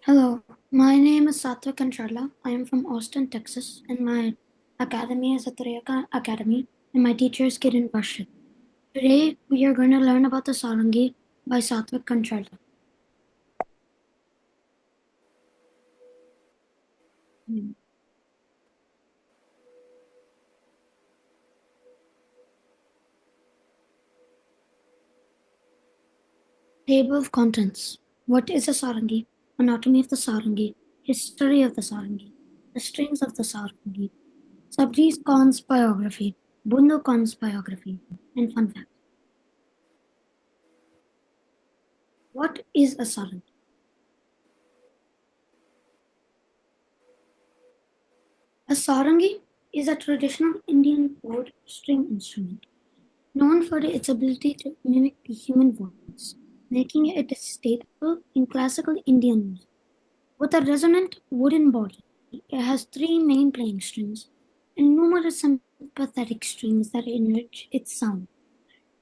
Hello, my name is Sathvik and I am from Austin, Texas, and my academy is Sathvik Academy, and my teacher is Kiran Varshit. Today, we are going to learn about the Sarangi by Sathvik and Table of Contents. What is a Sarangi? Anatomy of the Sarangi. History of the Sarangi. The strings of the Sarangi. Sabji's Khan's biography. Bundu Khan's biography. And fun fact. What is a Sarangi? A sarangi is a traditional Indian wood string instrument known for its ability to mimic the human voice, making it a staple in classical Indian music. With a resonant wooden body, it has three main playing strings and numerous sympathetic strings that enrich its sound.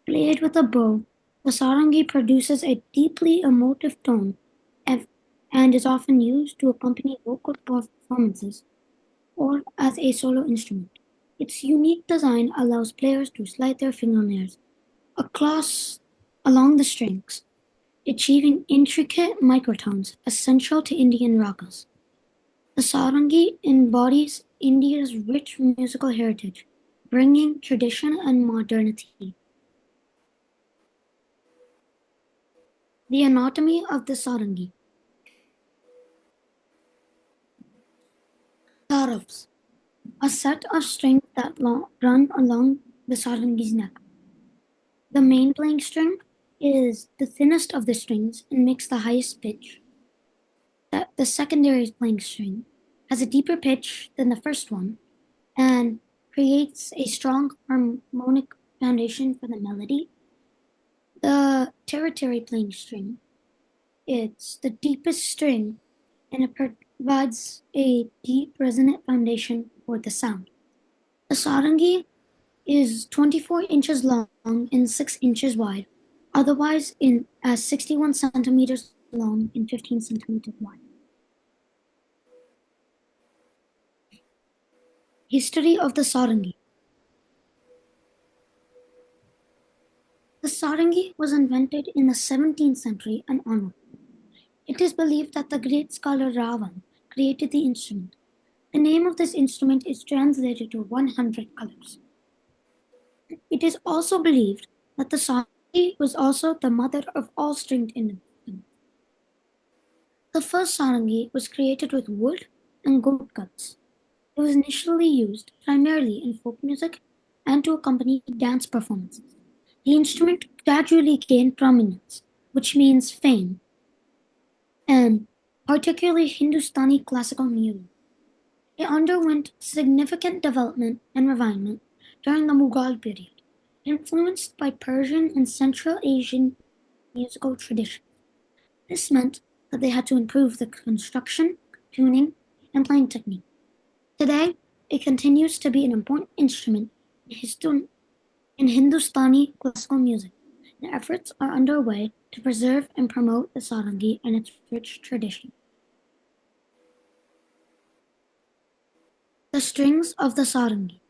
Played with a bow, the sarangi produces a deeply emotive tone and is often used to accompany vocal performances or as a solo instrument. Its unique design allows players to slide their fingernails across along the strings, achieving intricate microtones essential to Indian ragas. The sarangi embodies India's rich musical heritage, bringing tradition and modernity. The anatomy of the sarangi. Tarafs, a set of strings that run along the sarangi's neck. The main playing string is the thinnest of the strings and makes the highest pitch. The secondary playing string has a deeper pitch than the first one and creates a strong harmonic foundation for the melody. The tertiary playing string, it's the deepest string and it provides a deep resonant foundation for the sound. The sarangi is 24 inches long and 6 inches wide, otherwise in as 61 centimeters long and 15 centimeters wide. History of the Sarangi. The sarangi was invented in the 17th century and onward. It is believed that the great scholar Ravan created the instrument. The name of this instrument is translated to 100 colors. It is also believed that the sarangi was also the mother of all stringed instruments. The first sarangi was created with wood and goat guts. It was initially used primarily in folk music and to accompany dance performances. The instrument gradually gained prominence, which means fame, and particularly Hindustani classical music. It underwent significant development and refinement during the Mughal period, influenced by Persian and Central Asian musical traditions. This meant that they had to improve the construction, tuning, and playing technique. Today, it continues to be an important instrument in Hindustani classical music, and efforts are underway to preserve and promote the sarangi and its rich tradition. The strings of the sarangi.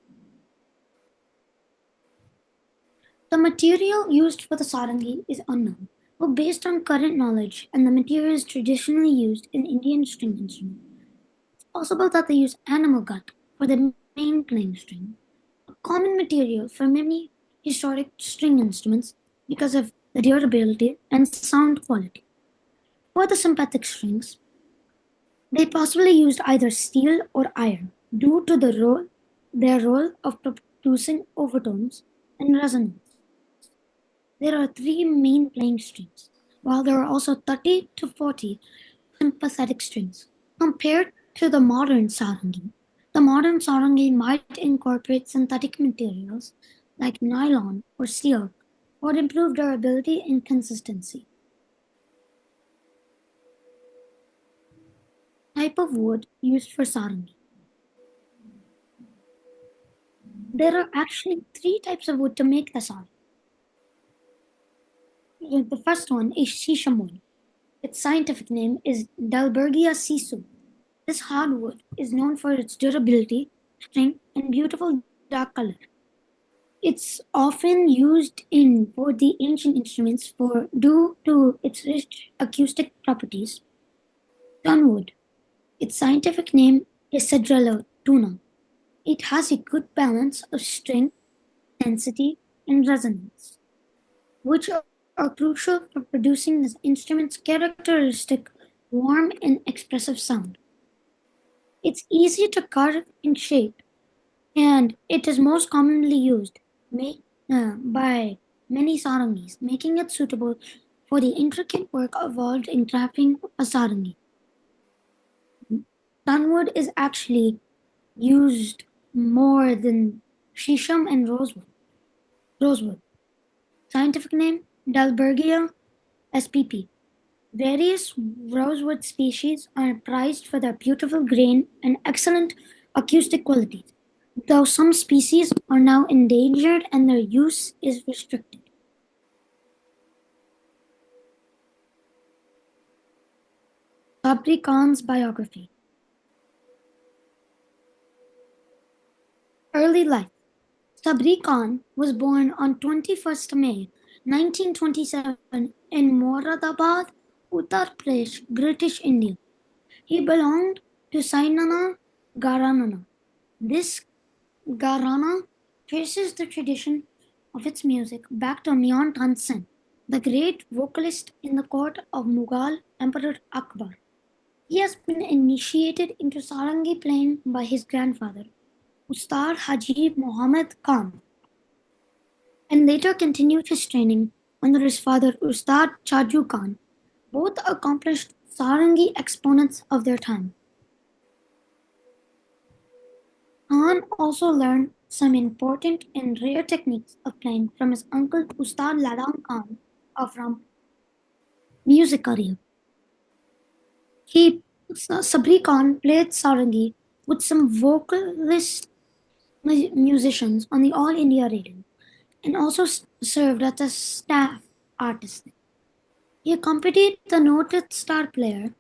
The material used for the sarangi is unknown, but based on current knowledge and the materials traditionally used in Indian string instruments, it's possible that they use animal gut for the main playing string, a common material for many historic string instruments because of the durability and sound quality. For the sympathetic strings, they possibly used either steel or iron due to their role of producing overtones and resonance. There are three main playing strings, while there are also 30 to 40 sympathetic strings. Compared to the modern sarangi might incorporate synthetic materials like nylon or steel for improved durability and consistency. Type of wood used for sarangi. There are actually three types of wood to make the sarangi. The first one is shisha wood. Its scientific name is Dalbergia sisu. This hardwood is known for its durability, strength, and beautiful dark color. It's often used in for the ancient instruments for due to its rich acoustic properties. Tunwood. Its scientific name is Cedrella tuna. It has a good balance of strength, density, and resonance, which are crucial for producing the instrument's characteristic warm and expressive sound. It's easy to carve and shape, and it is most commonly used by many sarangis, making it suitable for the intricate work involved in crafting a sarangi. Dunwood is actually used more than shisham and rosewood. Scientific name Dalbergia spp. Various rosewood species are prized for their beautiful grain and excellent acoustic qualities, though some species are now endangered and their use is restricted. Sabri Khan's biography. Early life. Sabri Khan was born on 21st May 1927 in Moradabad, Uttar Pradesh, British India. He belonged to Sainana Gharanana. This Gharana traces the tradition of its music back to Nyan Tansen, the great vocalist in the court of Mughal Emperor Akbar. He has been initiated into sarangi playing by his grandfather, Ustad Haji Muhammad Khan, and later continued his training under his father Ustad Chaju Khan, both accomplished sarangi exponents of their time. Khan also learned some important and rare techniques of playing from his uncle Ustad Ladan Khan of Ram music career. Sabri Khan played sarangi with some vocalist musicians on the All India Radio and also served as a staff artist. He accompanied the noted sitar player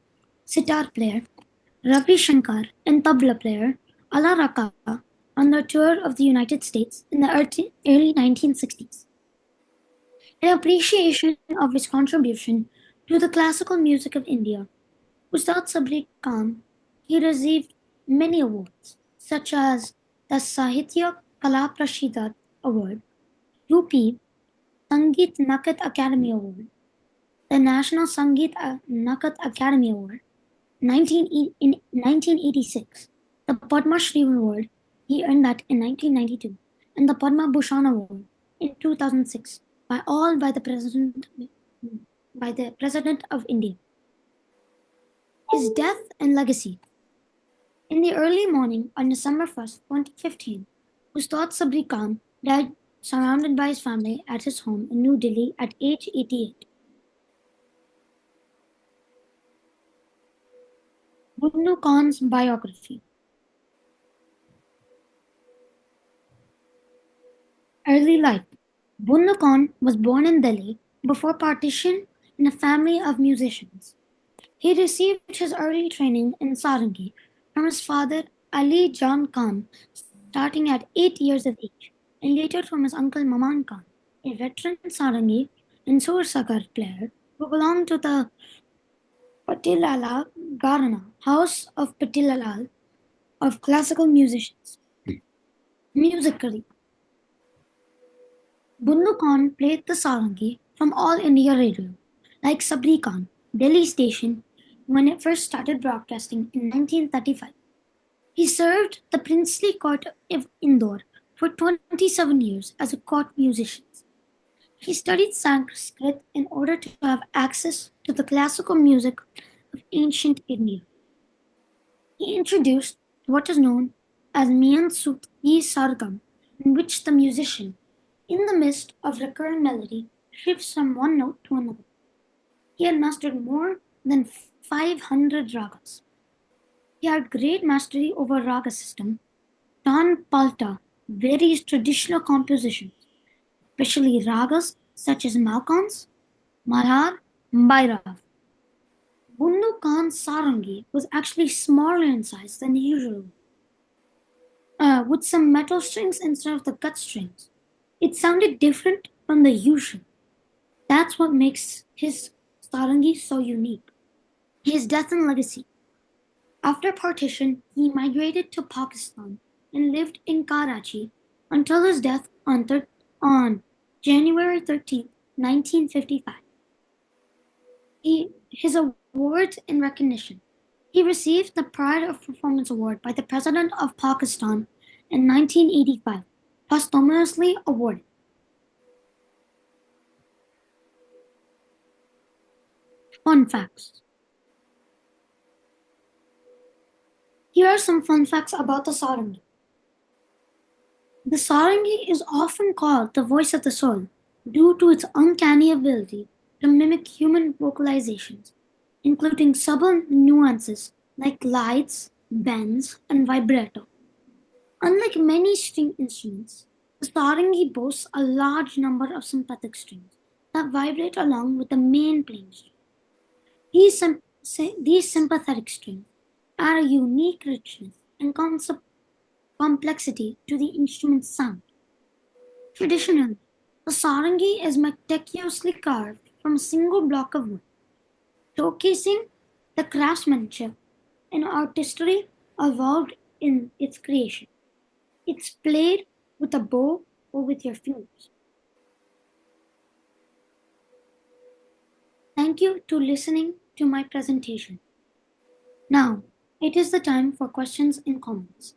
Ravi Shankar and tabla player Ala Raka on their tour of the United States in the early 1960s. In appreciation of his contribution to the classical music of India, Ustad Sabri Khan, he received many awards, such as the Sahitya Kala Prashidat Award, UP Sangeet Nakat Academy Award, the National Sangeet Nakat Academy Award, in 1986, the Padma Shri Award, he earned that in 1992, and the Padma Bhushan Award in 2006 by the President of India. His death and legacy. In the early morning on December 1st, 2015, Ustad Sabri Khan died surrounded by his family at his home in New Delhi at age 88. Bunnu Khan's biography. Early life. Bunnu Khan was born in Delhi before partition in a family of musicians. He received his early training in sarangi from his father Ali Jan Khan starting at 8 years of age, and later from his uncle Maman Khan, a veteran sarangi and sursakar player who belonged to the Patilala Gharana house of Patilal of classical musicians. Music career. Bundu Khan played the sarangi from All India Radio, like Sabri Khan, Delhi station, when it first started broadcasting in 1935. He served the princely court of Indore for 27 years as a court musician. He studied Sanskrit in order to have access to the classical music of ancient India. He introduced what is known as Mian Sut Yi Sargam, in which the musician, in the midst of recurring melody, shifts from one note to another. He had mastered more than 500 ragas. He had great mastery over raga system, Tan Palta, various traditional compositions, especially ragas such as Malkans, Malhar, Bhairav. Bundu Khan's Sarangi was actually smaller in size than usual, with some metal strings instead of the gut strings. It sounded different from the usual. That's what makes his Sarangi so unique. His death and legacy. After partition, he migrated to Pakistan and lived in Karachi until his death on January 13th, 1955. His awards and recognition. He received the Pride of Performance Award by the President of Pakistan in 1985, posthumously awarded. Fun facts. Here are some fun facts about the Sarangi. The Sarangi is often called the voice of the soul due to its uncanny ability to mimic human vocalizations, including subtle nuances like lights, bends, and vibrato. Unlike many string instruments, the sarangi boasts a large number of sympathetic strings that vibrate along with the main playing string. These sympathetic strings add a unique richness and complexity to the instrument's sound. Traditionally, the sarangi is meticulously carved from a single block of wood, showcasing the craftsmanship and artistry involved in its creation. It's played with a bow or with your fingers. Thank you to listening to my presentation. Now, it is the time for questions and comments.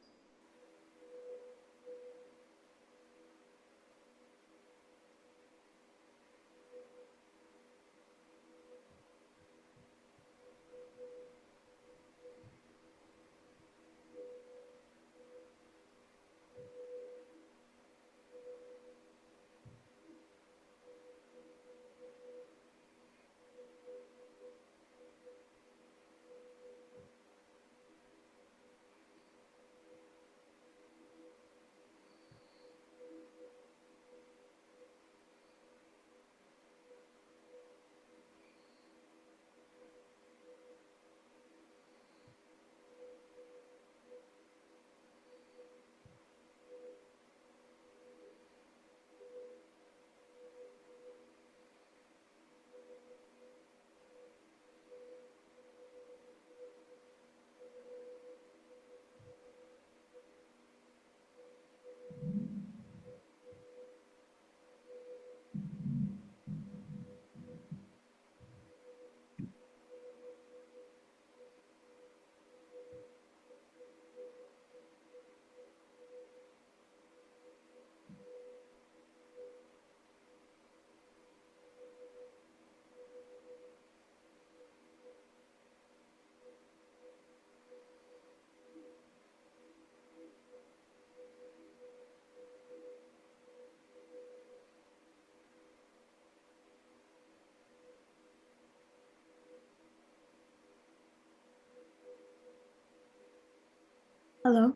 Hello?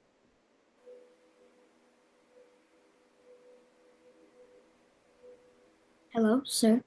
Hello, sir?